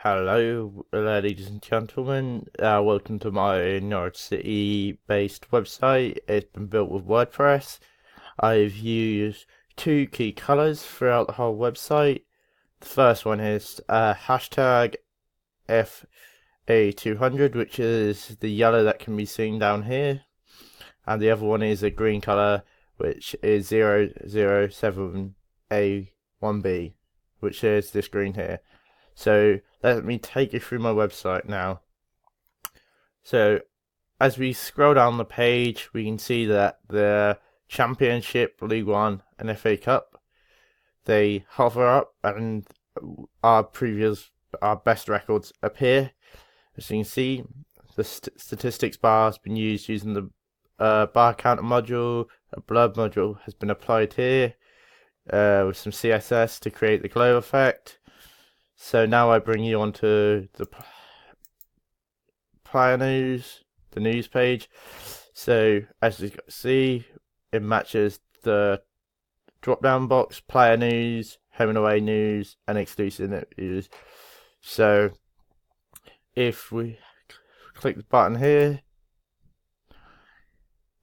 Hello, ladies and gentlemen. Welcome to my Norwich City based website. It's been built with WordPress. I've used two key colors throughout the whole website. The first one is hashtag FA200, which is the yellow that can be seen down here. And the other one is a green color, which is 007A1B, which is this green here. So let me take you through my website now. So as we scroll down the page, we can see that the Championship, League One, and FA Cup, they hover up and our best records appear. As you can see, the statistics bar has been used using the bar counter module. A blurb module has been applied here with some CSS to create the glow effect. So now I bring you onto the player news, the news page. So as you can see, it matches the drop-down box, player news, home and away news, and exclusive news. So if we click the button here,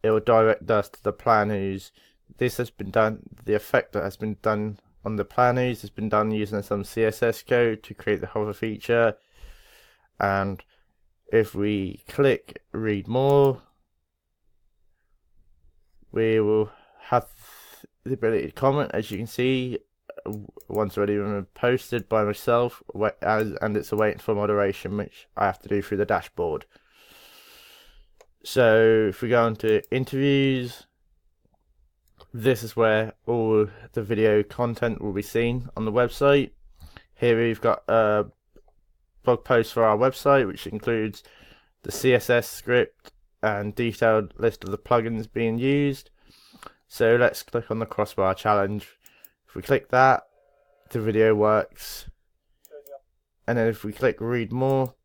it will direct us to the player news. This has been done, the effect that has been done on the player news has been done using some CSS code to create the hover feature. And if we click read more, we will have the ability to comment. As you can see, one's already been posted by myself, and it's awaiting for moderation, which I have to do through the dashboard. So if we go into interviews, this is where all the video content will be seen on the website. Here we've got a blog post for our website, which includes the CSS script and detailed list of the plugins being used. So let's click on the crossbar challenge. If we click that, the video works. And then if we click read more,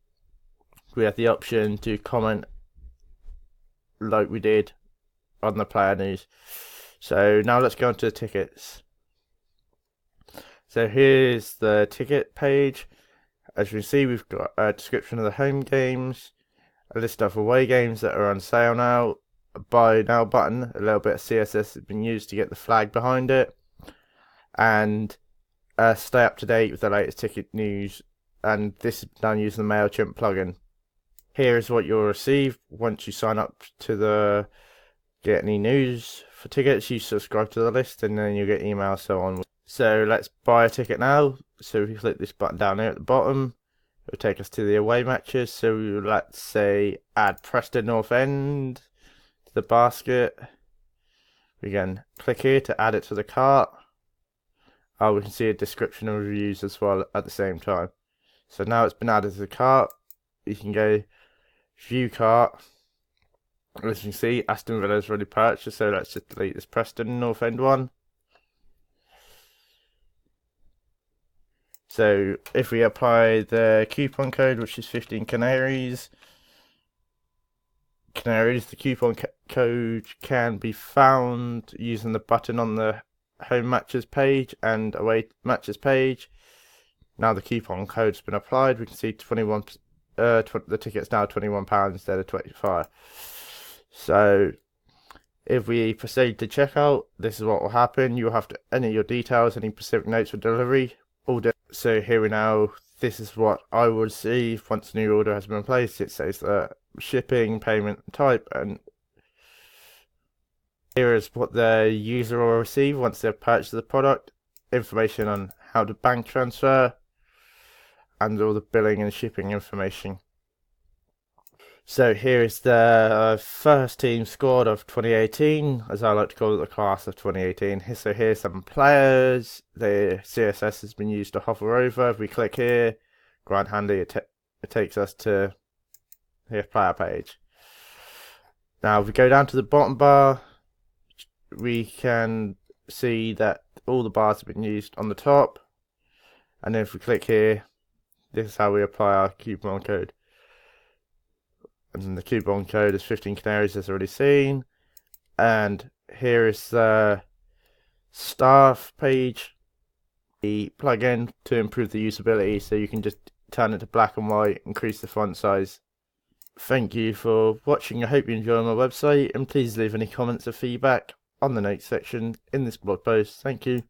we have the option to comment like we did on the player news. So now let's go into the tickets. So here's the ticket page. As you can see, we've got a description of the home games, a list of away games that are on sale now, a buy now button, a little bit of CSS has been used to get the flag behind it, and stay up to date with the latest ticket news. And this is done using the MailChimp plugin. Here is what you'll receive once you sign up to the get any news for tickets. You subscribe to the list and then you get emails, so on. So let's buy a ticket now. So if you click this button down here at the bottom, it'll take us to the away matches. So let's say add Preston North End to the basket. We can click here to add it to the cart. Oh, we can see a description and reviews as well at the same time. So now it's been added to the cart. You can go view cart. As you can see, Aston Villa is already purchased, so let's just delete this Preston North End one. So if we apply the coupon code, which is 15 Canaries, the coupon code can be found using the button on the home matches page and away matches page. Now the coupon code's been applied, we can see 21. The ticket's now £21 instead of 25. So if we proceed to checkout, this is what will happen. You'll have to enter your details, any specific notes for delivery. So here we now, this is what I will receive once the new order has been placed. It says the shipping, payment type, and here is what the user will receive once they've purchased the product. Information on how to bank transfer and all the billing and shipping information. So here is the first team squad of 2018, as I like to call it, the class of 2018. So here's some players. The CSS has been used to hover over. If we click here, quite handy, it takes us to the player page. Now if we go down to the bottom bar, we can see that all the bars have been used on the top. And then if we click here, this is how we apply our coupon code. And the coupon code is 15 Canaries, as already seen. And here is the staff page, the plugin to improve the usability. So you can just turn it to black and white, increase the font size. Thank you for watching. I hope you enjoy my website, and please leave any comments or feedback on the notes section in this blog post. Thank you.